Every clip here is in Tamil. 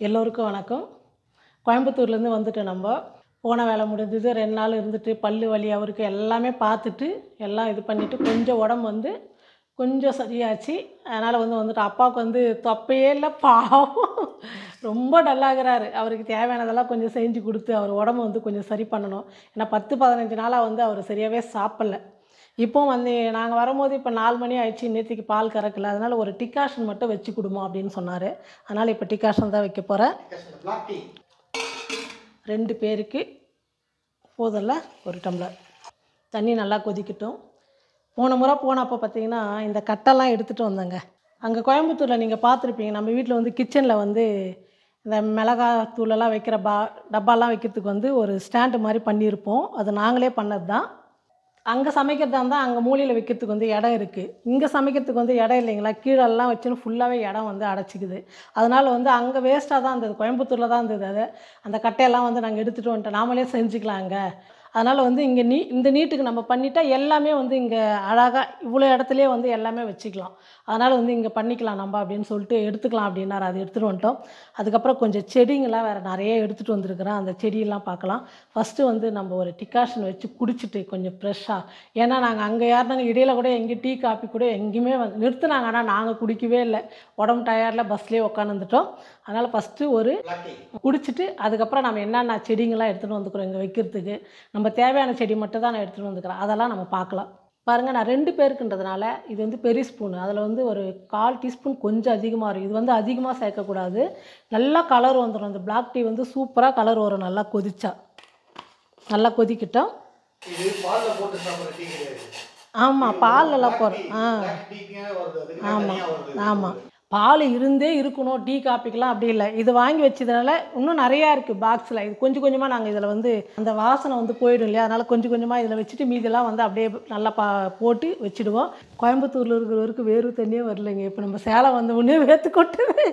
எல்லோருக்கும் வணக்கம். கோயம்புத்தூர்லேருந்து வந்துட்டோம் நம்ம. போன வேலை முடிஞ்சது. 2 நாள் இருந்துட்டு பல்லு வலி அவருக்கு எல்லாமே பார்த்துட்டு, எல்லாம் இது பண்ணிவிட்டு கொஞ்சம் உடம்பு வந்து கொஞ்சம் சரியாச்சு. அதனால் வந்துட்டோம். அப்பாவுக்கு தொப்பையே இல்லை பாவம். ரொம்ப டல்லாகிறாரு. அவருக்கு தேவையானதெல்லாம் கொஞ்சம் செஞ்சு கொடுத்து அவர் உடம்பு கொஞ்சம் சரி பண்ணணும். ஏன்னா 10, 15 நாளாக அவர் சரியாகவே சாப்பிடல. இப்போ நாங்கள் வரும்போது இப்போ 4 மணி ஆயிடுச்சு. நேற்றுக்கு பால் கறக்கல. அதனால் ஒரு டிகாஷன் மட்டும் வச்சு கொடுமா அப்படின்னு சொன்னார். அதனால் இப்போ டிகாஷன் தான் வைக்க போகிறேன். 2 பேருக்கு போதில்ல, 1 டம்ளர் தண்ணி நல்லா கொதிக்கட்டும். போன முறை போனப்போ பார்த்தீங்கன்னா இந்த கட்டெல்லாம் எடுத்துகிட்டு வந்தேங்க. அங்கே கோயம்புத்தூரில் நீங்கள் பார்த்துருப்பீங்க. நம்ம வீட்டில் கிச்சனில் இந்த மிளகாய் தூளெல்லாம் வைக்கிற டப்பாலாம் வைக்கிறதுக்கு ஒரு ஸ்டாண்டு மாதிரி பண்ணியிருப்போம். அது நாங்களே பண்ணது தான். அங்கே சமைக்கிறதா இருந்தால் அங்கே மூலையில் வைக்கிறதுக்கு இடம் இருக்குது. இங்கே சமைக்கிறதுக்கு இடம் இல்லைங்களா, கீழெல்லாம் வச்சுன்னு ஃபுல்லாகவே இடம் அடைச்சிக்குது. அதனால் அங்கே வேஸ்ட்டாக தான் இருந்தது. கோயம்புத்தூரில் தான் இருந்தது. அது அந்த கட்டையெல்லாம் நாங்கள் எடுத்துகிட்டு வந்துட்டோம். நாமளே செஞ்சுக்கலாம் அங்கே. அதனால் இங்கே இந்த நீட்டுக்கு நம்ம பண்ணிட்டா எல்லாமே இங்கே அழகாக இவ்வளோ இடத்துலையே எல்லாமே வச்சுக்கலாம். அதனால் இங்கே பண்ணிக்கலாம் நம்ம அப்படின்னு சொல்லிட்டு எடுத்துக்கலாம் அப்படின்னாரு. அது எடுத்துகிட்டு வந்துட்டோம். அதுக்கப்புறம் கொஞ்சம் செடிங்கள்லாம் வேறு நிறைய எடுத்துகிட்டு வந்திருக்கிறேன். அந்த செடியெல்லாம் பார்க்கலாம். ஃபஸ்ட்டு நம்ம ஒரு டிகாஷன் வச்சு குடிச்சிட்டு கொஞ்சம் ஃப்ரெஷ்ஷாக. ஏன்னா நாங்கள் அங்கே யாருனாங்க இடையில கூட எங்கேயும் டீ காப்பி கூட எங்கேயுமே நிறுத்துனாங்க. ஆனால் நாங்கள் குடிக்கவே இல்லை. உடம்பு டயர்டில் பஸ்லேயே உட்காந்துட்டோம். அதனால் ஃபஸ்ட்டு ஒரு குடிச்சிட்டு அதுக்கப்புறம் நம்ம என்னென்ன செடிங்கள்லாம் எடுத்துகிட்டு வந்துக்கிறோம் இங்கே வைக்கிறதுக்கு. நம்ம தேவையான செடி மட்டும் தான் நான் எடுத்துகிட்டு வந்துக்கிறேன். அதெல்லாம் நம்ம பார்க்கலாம். பாருங்கள், நான் 2 பேருக்குன்றதுனால இது பெரிய ஸ்பூனு. அதில் ஒரு 1/4 டீஸ்பூன் கொஞ்சம் அதிகமாக வரும். இது அதிகமாக சேர்க்கக்கூடாது. நல்லா கலர் வந்துடும். அந்த பிளாக் டீ சூப்பராக கலர் வரும். நல்லா கொதிச்சா நல்லா கொதிக்கிட்டோம். ஆமாம், பாலெல்லாம் போடுறோம். ஆமாம் ஆமாம், பால் இருந்தே இருக்கணும். டீ காப்பிக்கெலாம் அப்படி இல்லை. இது வாங்கி வச்சதுனால இன்னும் நிறையா இருக்குது பாக்ஸில். இது கொஞ்சம் கொஞ்சமாக நாங்கள் இதில் அந்த வாசனை போயிடும் இல்லையா, அதனால் கொஞ்சம் கொஞ்சமாக இதில் வச்சுட்டு மீதெல்லாம் அப்படியே நல்லா போட்டு வச்சுடுவோம். கோயம்புத்தூரில் இருக்கிறவருக்கு வேறு தண்ணியே வரலைங்க. இப்போ நம்ம சேலம் வந்த உடனே வேர்த்து கொட்டுது.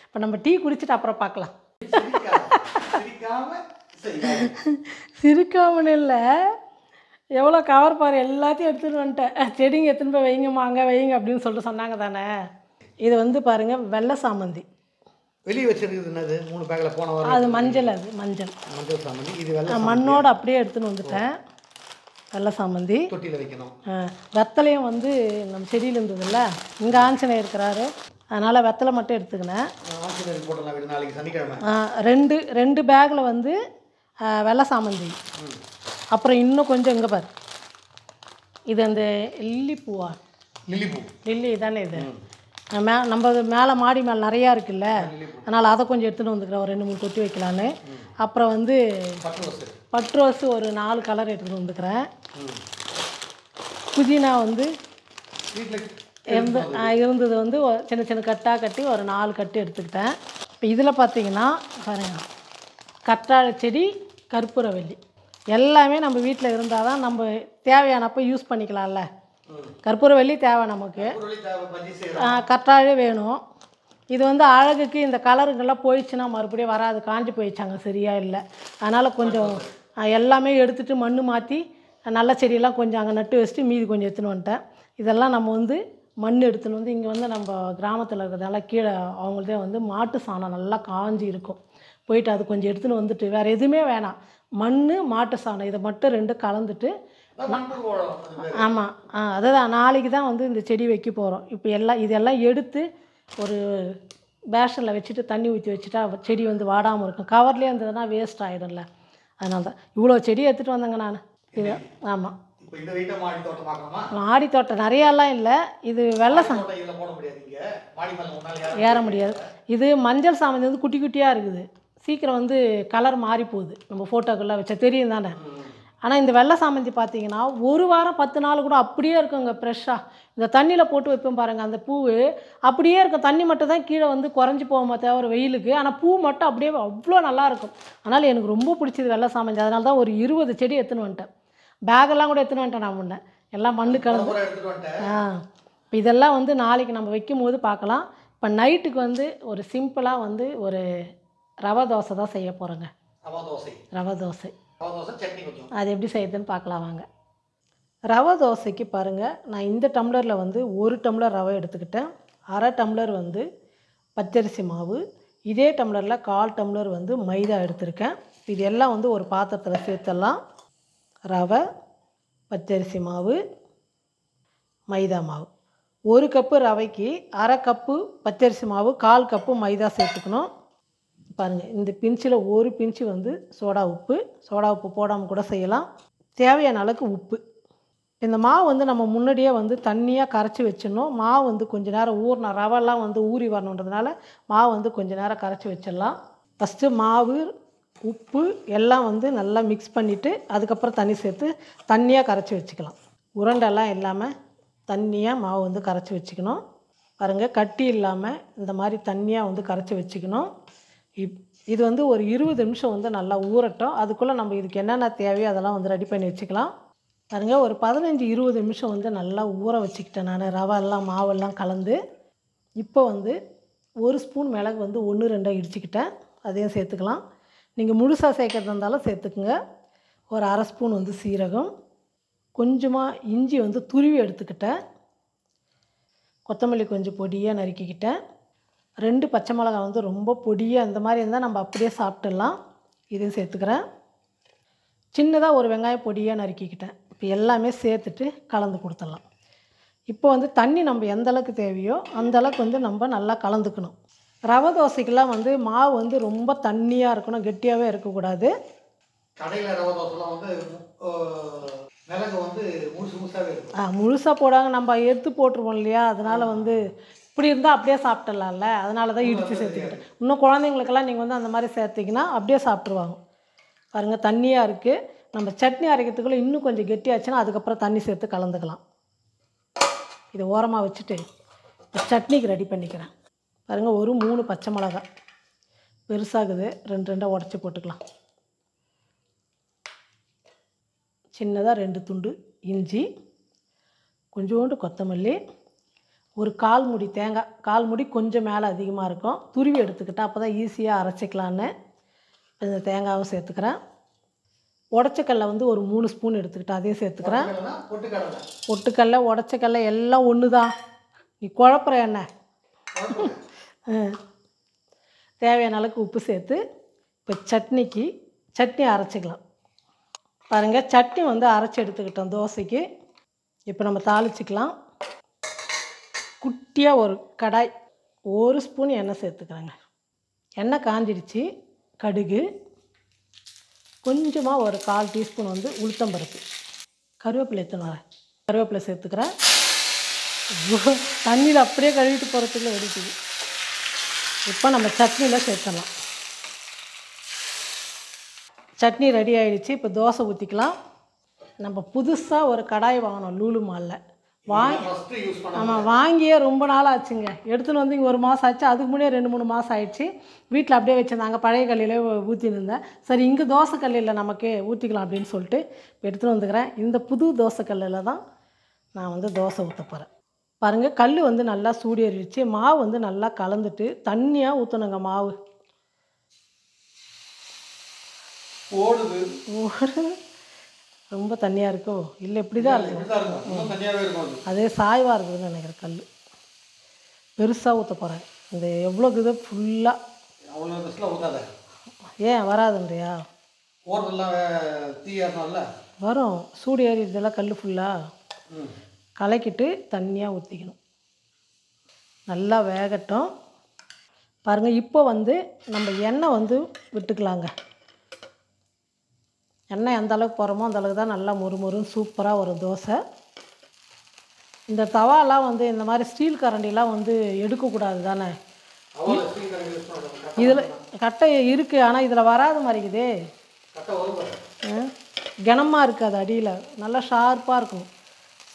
இப்போ நம்ம டீ குடிச்சிட்டு அப்புறம் பார்க்கலாம். சிரிக்காமனு இல்லை, எவ்வளோ கவர் பாரு, எல்லாத்தையும் எடுத்துகிட்டு வந்துட்டேன். செடிங்க எடுத்துன்னு போய் வைங்கம்மா, அங்கே வைங்க அப்படின்னு சொல்லிட்டு சொன்னாங்க தானே. இது பாருங்கள், வெள்ளை சாமந்தி வெளியே வச்சிருக்குது. என்னது 3 பேக்கில் போன வாரம் அது மஞ்சள். அது மஞ்சள் சாமந்தி. இது வெள்ளை மண்ணோடு அப்படியே எடுத்துன்னு வந்துட்டேன். வெள்ளை சாமந்தி தொட்டியில் வைக்கணும். வெத்தலையும் நம்ம செடியில் இருந்ததில்ல, இங்கே ஆஞ்சநேயர் இருக்கிறாரு. அதனால் வெத்தலை மட்டும் எடுத்துக்கினேன். ஆஞ்சநேயர் போட்டலாம் வீடு நாளைக்கு சனிக்கிழமை. 2 பேக்கில் வெள்ளை சாமந்தி. அப்புறம் இன்னும் கொஞ்சம் இங்கே பாரு, இது அந்த லில்லி பூவா, லில்லி தானே இது. நம்ம மேலே மாடி மேலே நிறையா இருக்குல்ல, அதனால் அதை கொஞ்சம் எடுத்துகிட்டு வந்துக்கிறேன். ஒரு 2, 3 தொட்டி வைக்கலான்னு. அப்புறம் பட் ரோஸு ஒரு 4 கலர் எடுத்துகிட்டு வந்துக்கிறேன். புதினா இருந்தது சின்ன சின்ன கட்டாக கட்டி ஒரு 4 கட்டு எடுத்துக்கிட்டேன். இப்போ இதில் பார்த்தீங்கன்னா பாருங்கள், கற்றாழை செடி, கற்பூரவல்லி எல்லாமே நம்ம வீட்டில் இருந்தால் தான் நம்ம தேவையானப்போ யூஸ் பண்ணிக்கலாம்ல. கற்பூரவல்லி தேவை நமக்கு, கற்றாழை வேணும். இது அழகுக்கு இந்த கலருங்கெல்லாம் போயிடுச்சுன்னா மறுபடியும் வராது. காஞ்சி போயிடுச்சாங்க, சரியாக இல்லை. அதனால் கொஞ்சம் எல்லாமே எடுத்துகிட்டு மண் மாற்றி நல்ல செடியெல்லாம் கொஞ்சம் அங்கே நட்டு வச்சுட்டு மீதி கொஞ்சம் எடுத்துன்னு வந்துட்டேன். இதெல்லாம் நம்ம மண் எடுத்துன்னு இங்கே நம்ம கிராமத்தில் இருக்கிறதால கீழே அவங்கள்தே மாட்டு சாணம் நல்லா காஞ்சி இருக்கும். போயிட்டு அது கொஞ்சம் எடுத்துன்னு வந்துட்டு வேறு எதுவுமே வேணாம், மண் மாட்டு சாணம் இதை மட்டும் 2 கலந்துட்டு. ஆமாம், அதுதான் நாளைக்கு தான் இந்த செடி வைக்க போகிறோம். இப்போ இதெல்லாம் எடுத்து ஒரு பேஷனில் வச்சுட்டு தண்ணி ஊற்றி வச்சுட்டா செடி வாடாமல் இருக்கும். கவர்லேயே இருந்ததுன்னா வேஸ்ட் ஆகிடும்ல. அதனால தான் இவ்வளோ செடி எடுத்துகிட்டு வந்தேங்க நான். இது ஆமாம், மாடி தோட்டம் நிறையாலாம் இல்லை. இது வெள்ளை சாமந்தி ஏற முடியாது. இது மஞ்சள் சாமந்தி குட்டி குட்டியாக இருக்குது. சீக்கிரம் கலர் மாறி போகுது. நம்ம ஃபோட்டோக்கெல்லாம் வச்சா தெரியும் தானே. ஆனால் இந்த வெள்ளை சாமந்தி பார்த்தீங்கன்னா 1 வாரம் 10 நாள் கூட அப்படியே இருக்குங்க ஃப்ரெஷ்ஷாக. இந்த தண்ணியில் போட்டு வைப்போம் பாருங்கள், அந்த பூ அப்படியே இருக்கும். தண்ணி மட்டும் தான் கீழே குறைஞ்சி போகாம தேவை வெயிலுக்கு. ஆனால் பூ மட்டும் அப்படியே அவ்வளோ நல்லாயிருக்கும். அதனால் எனக்கு ரொம்ப பிடிச்சது வெள்ளை சாமந்தி. அதனால தான் ஒரு 20 செடி எடுத்துன்னு வந்துட்டேன். பேக்கெல்லாம் கூட எடுத்துன்னு வந்துட்டேன். நான் முன்னே எல்லாம் மண்ணு கலந்து. இப்போ இதெல்லாம் நாளைக்கு நம்ம வைக்கும் போது பார்க்கலாம். இப்போ நைட்டுக்கு ஒரு சிம்பிளாக ஒரு ரவை தோசை தான் செய்ய போகிறேங்க. ரவை தோசை அது எப்படி செய்யுதுன்னு பார்க்கலாம் வாங்க. ரவை தோசைக்கு பாருங்கள், நான் இந்த டம்ளரில் 1 டம்ளர் ரவை எடுத்துக்கிட்டேன். 1/2 டம்ளர் பச்சரிசி மாவு, இதே டம்ளரில் 1/4 டம்ளர் வந்து மைதா எடுத்திருக்கேன். இது எல்லாம் வந்து ஒரு பாத்திரத்தில் சேர்த்துடலாம். ரவை, பச்சரிசி மாவு, மைதா மாவு. 1 கப்பு ரவைக்கு 1/2 கப்பு பச்சரிசி மாவு, 1/4 கப்பு மைதா சேர்த்துக்கணும். பாருங்கள், இந்த பிஞ்சில் ஒரு பிஞ்சு வந்து சோடா உப்பு போடாமல் கூட செய்யலாம். தேவையான அளவுக்கு உப்பு. இந்த மாவு வந்து நம்ம முன்னாடியே வந்து தண்ணியாக கரைச்சி வச்சிடணும். மாவு வந்து கொஞ்சம் நேரம் ஊறணும். ரவெல்லாம் வந்து ஊறி வரணுன்றதுனால மாவு வந்து கொஞ்சம் நேரம் கரைச்சி வச்சிடலாம். ஃபஸ்ட்டு மாவு, உப்பு எல்லாம் வந்து நல்லா மிக்ஸ் பண்ணிவிட்டு அதுக்கப்புறம் தண்ணி சேர்த்து தண்ணியாக கரைச்சி வச்சுக்கலாம். உருண்டெல்லாம் இல்லாமல் தண்ணியாக மாவு வந்து கரைச்சி வச்சுக்கணும். பாருங்கள், கட்டி இல்லாமல் இந்த மாதிரி தண்ணியாக வந்து கரைச்சி வச்சுக்கணும். இது வந்து ஒரு 20 நிமிஷம் வந்து நல்லா ஊறட்டும். அதுக்குள்ளே நம்ம இதுக்கு என்னென்ன தேவையோ அதெல்லாம் வந்து ரெடி பண்ணி வச்சுக்கலாம். பாருங்கள், ஒரு 15-20 நிமிஷம் வந்து நல்லா ஊற வச்சுக்கிட்டேன் நான், ரவெல்லாம் மாவெல்லாம் கலந்து. இப்போ வந்து 1 ஸ்பூன் மிளகு வந்து 1-2 இடிச்சுக்கிட்டேன், அதையும் சேர்த்துக்கலாம். நீங்கள் முழுசாக சேர்க்கறதா இருந்தாலும் சேர்த்துக்குங்க. ஒரு 1/2 ஸ்பூன் வந்து சீரகம், கொஞ்சமாக இஞ்சி வந்து துருவி எடுத்துக்கிட்டேன், கொத்தமல்லி கொஞ்சம் பொடியாக நறுக்கிக்கிட்டேன், 2 பச்சை மிளகாய் வந்து ரொம்ப பொடியாக இந்த மாதிரி இருந்தால் நம்ம அப்படியே சாப்பிட்டுடலாம், இதையும் சேர்த்துக்கிறேன். சின்னதாக ஒரு வெங்காயம் பொடியாக நறுக்கிக்கிட்டேன். இப்போ எல்லாமே சேர்த்துட்டு கலந்து கொடுத்துடலாம். இப்போ வந்து தண்ணி நம்ம எந்த அளவுக்கு தேவையோ அந்த அளவுக்கு வந்து நம்ம நல்லா கலந்துக்கணும். ரவை தோசைக்கெல்லாம் வந்து மாவு வந்து ரொம்ப தண்ணியாக இருக்கணும், கெட்டியாகவே இருக்கக்கூடாது. கடையில் ரவை தோசைலாம் வந்து மிளகு வந்து முழுசாகவே இருக்கும். முழுசாக போடாங்க, நம்ம எடுத்து போட்டுருவோம் இல்லையா, அதனால் வந்து இப்படி இருந்தால் அப்படியே சாப்பிட்டுடலாம்ல, அதனால தான் இடித்து சேர்த்துக்கிட்டேன். இன்னும் குழந்தைங்களுக்கெல்லாம் நீங்கள் வந்து அந்த மாதிரி சேர்த்திங்கன்னா அப்படியே சாப்பிட்ருவாங்க. பாருங்கள், தண்ணியாக இருக்குது. நம்ம சட்னி அரைக்கிறதுக்குள்ளே இன்னும் கொஞ்சம் கெட்டியாச்சுன்னா அதுக்கப்புறம் தண்ணி சேர்த்து கலந்துக்கலாம். இதை ஓரமாக வச்சுட்டு சட்னிக்கு ரெடி பண்ணிக்கிறேன். பாருங்கள், ஒரு 3 பச்சை மிளகாய் பெருசாகுது, 2 உடச்சி போட்டுக்கலாம். சின்னதாக 2 துண்டு இஞ்சி, கொஞ்சோண்டு கொத்தமல்லி, ஒரு 1/4 மூடி தேங்காய், 1/4 மூடி கொஞ்சம் மேலே அதிகமாக இருக்கும், துருவி எடுத்துக்கிட்டேன், அப்போ தான் ஈஸியாக அரைச்சிக்கலான்னு. இந்த தேங்காவும் சேர்த்துக்கிறேன். உடச்சக்கல்ல வந்து ஒரு 3 ஸ்பூன் எடுத்துக்கிட்டேன், அதையும் சேர்த்துக்கிறேன். பொட்டுக்கடலை உடச்சக்கல்ல எல்லாம் ஒன்று தான், நீ குழப்புற என்ன. தேவையான அளவுக்கு உப்பு சேர்த்து இப்போ சட்னி அரைச்சிக்கலாம். பாருங்கள், சட்னி வந்து அரைச்சி எடுத்துக்கிட்டோம் தோசைக்கு. இப்போ நம்ம தாளிச்சிக்கலாம். குட்டியாக ஒரு கடாய், 1 ஸ்பூன் எண்ணெய் சேர்த்துக்கிறேங்க. எண்ணெய் காஞ்சிடுச்சு. கடுகு, கொஞ்சமாக ஒரு 1/4 டீஸ்பூன் வந்து உளுத்தம்பருப்பு, கருவேப்பிலை கருவேப்பிலை சேர்த்துக்கிறேன். தண்ணியில் அப்படியே கழுவிட்டு போகிறதுக்குள்ள வெடிக்குது. இப்போ நம்ம சட்னியில் சேர்த்துடலாம். சட்னி ரெடி ஆகிடுச்சு. இப்போ தோசை ஊற்றிக்கலாம். நம்ம புதுசாக ஒரு கடாய் வாங்கினோம் லூலு மாலில். வாங்கியே ரொம்ப நாள் ஆச்சுங்க. எடுத்துன்னு வந்து இங்கே 1 மாதம் ஆச்சு. அதுக்கு முன்னே 2-3 மாதம் ஆயிடுச்சு. வீட்டில் அப்படியே வச்சுருந்தாங்க, பழைய கல்லிலே ஊற்றின்னு இருந்தேன். சரி, இங்கே தோசை கல்லில் நமக்கு ஊற்றிக்கலாம் அப்படின்னு சொல்லிட்டு இப்போ எடுத்துகிட்டு வந்துக்கிறேன். இந்த புது தோசை கல்லில் தான் நான் வந்து தோசை ஊற்ற போகிறேன். பாருங்கள், கல் வந்து நல்லா சூடேறிடுச்சு. மாவு வந்து நல்லா கலந்துட்டு தண்ணியாக ஊற்றணுங்க. மாவு ரொம்ப தண்ணியாக இருக்கோ இல்லை, இப்படி தான் இருக்கும். அதே சாய்வாக இருக்குதுன்னு நினைக்கிறேன். கல் பெருசாக ஊற்ற போகிறேன். இந்த எவ்வளோ இது ஃபுல்லாக ஏன் வராதுன்றியா? வரும், சூடு ஏறிடுதெல்லாம் கல் ஃபுல்லாக. கலக்கிட்டு தண்ணியாக ஊற்றிக்கணும். நல்லா வேகட்டும். பாருங்கள், இப்போ வந்து நம்ம எண்ணெய் வந்து விட்டுக்கலாங்க. எண்ணெய் எந்த அளவுக்கு போகிறோமோ அந்த அளவுக்கு தான் நல்லா மொறுமொறுன்னு சூப்பராக ஒரு தோசை. இந்த தவாலாம் வந்து இந்த மாதிரி ஸ்டீல் கரண்டிலாம் வந்து எடுக்கக்கூடாது தானே. இதில் கட்டை இருக்குது, ஆனால் இதில் வராத மாதிரிக்குதே. கனமாக இருக்காது, அடியில் நல்லா ஷார்ப்பாக இருக்கும்.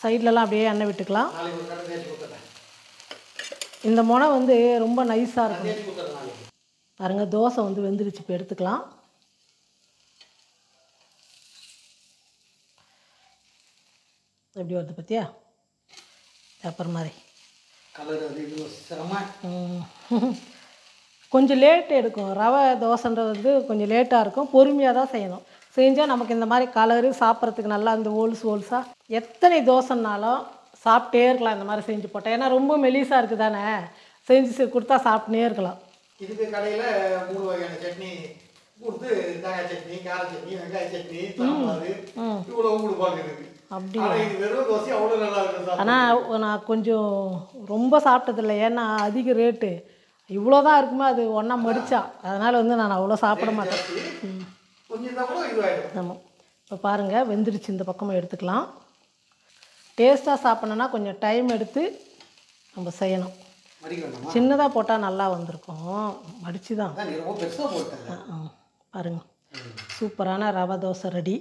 சைட்லலாம் அப்படியே எண்ணெய் விட்டுக்கலாம். இந்த முனை வந்து ரொம்ப நைஸாக இருக்கும். பாருங்கள், தோசை வந்து வெந்துடுச்சு. இப்போ எடுத்துக்கலாம். எப்படி வருது பார்த்தியா, பேப்பர் மாதிரி. கொஞ்சம் லேட் எடுக்கும். ரவை தோசைன்றது வந்து கொஞ்சம் லேட்டாக இருக்கும். பொறுமையாக தான் செய்யணும். செஞ்சால் நமக்கு இந்த மாதிரி கலரு சாப்பிட்றதுக்கு நல்லா இந்த ஹோல்ஸாக எத்தனை தோசைன்னாலும் சாப்பிட்டே இருக்கலாம். இந்த மாதிரி செஞ்சு போட்டேன். ஏன்னா ரொம்ப மெலிசாக இருக்குது தானே, செஞ்சு கொடுத்தா சாப்பிட்னே இருக்கலாம். இதுக்கு கடையில் 3 வகையான சட்னி கொடுத்து தேங்காய் சட்னி, கார சட்னி, வெங்காய சட்னி, சாம்பார் இவ்வளோ கொடுப்பாங்க இதுக்கு. அப்படி ஆனால் இது வெறும் தோசை அவ்வளோ நல்லா இருக்கும் சார். ஆனால் நான் கொஞ்சம் ரொம்ப சாப்பிட்டதில்லை, ஏன்னா அதிக ரேட்டு. இவ்வளோ தான் இருக்குமே, அது ஒன்றா மடித்தா, அதனால் வந்து நான் அவ்வளோ சாப்பிட மாட்டேன். கொஞ்சம் தான் கூட இதுவாகிடும். ஆமாம். இப்போ பாருங்கள், வெந்துருச்சு. இந்த பக்கமும் எடுத்துக்கலாம். டேஸ்ட்டாக சாப்பிட்ணுன்னா கொஞ்சம் டைம் எடுத்து நம்ம செய்யணும். சின்னதாக போட்டால் நல்லா வந்திருக்கும், மடித்து தான். பாருங்கள், சூப்பரான ரவை தோசை ரெடி.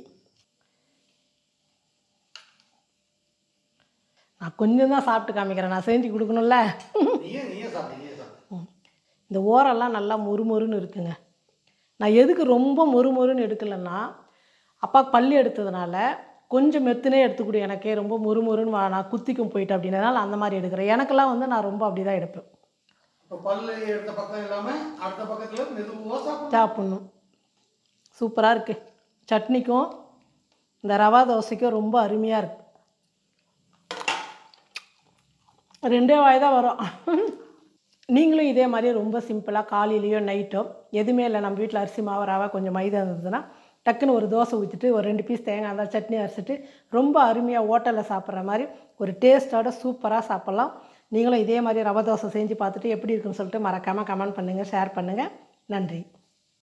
நான் கொஞ்சம் தான் சாப்பிட்டு காமிக்கிறேன், நான் செஞ்சு கொடுக்கணும்ல. இந்த ஓரெல்லாம் நல்லா மொறுமொறுன்னு இருக்குங்க. நான் எதுக்கு ரொம்ப மொறுமொறுன்னு எடுக்கலைன்னா, அப்பா பள்ளி எடுத்ததுனால கொஞ்சம் மெத்துனே எடுத்துக்கூட, எனக்கே ரொம்ப மொறுமொறுன்னு நான் குத்திக்கும் போயிட்டு அப்படின்றதுனால அந்த மாதிரி எடுக்கிறேன். எனக்கெல்லாம் வந்து நான் ரொம்ப அப்படி தான் எடுப்பேன். சாப்பிட்ணும். சூப்பராக இருக்குது. சட்னிக்கும் இந்த ரவா தோசைக்கும் ரொம்ப அருமையாக இருக்குது. 2 வாய் தான் வரும். நீங்களும் இதே மாதிரி ரொம்ப சிம்பிளாக காலையிலையோ நைட்டோ எதுவுமே இல்லை, நம்ம வீட்டில் அரிசி மாவு, ரவை, கொஞ்சம் மைதா இருந்ததுன்னா டக்குன்னு ஒரு தோசை ஊற்றிட்டு ஒரு 2 பீஸ் தேங்காய் இருந்தால் சட்னி அரைச்சிட்டு ரொம்ப அருமையாக ஹோட்டலில் சாப்பிட்ற மாதிரி ஒரு டேஸ்ட்டோட சூப்பராக சாப்பிட்லாம். நீங்களும் இதே மாதிரி ரவை தோசை செஞ்சு பார்த்துட்டு எப்படி இருக்குன்னு சொல்லிட்டு மறக்காமல் கமெண்ட் பண்ணுங்கள், ஷேர் பண்ணுங்கள். நன்றி.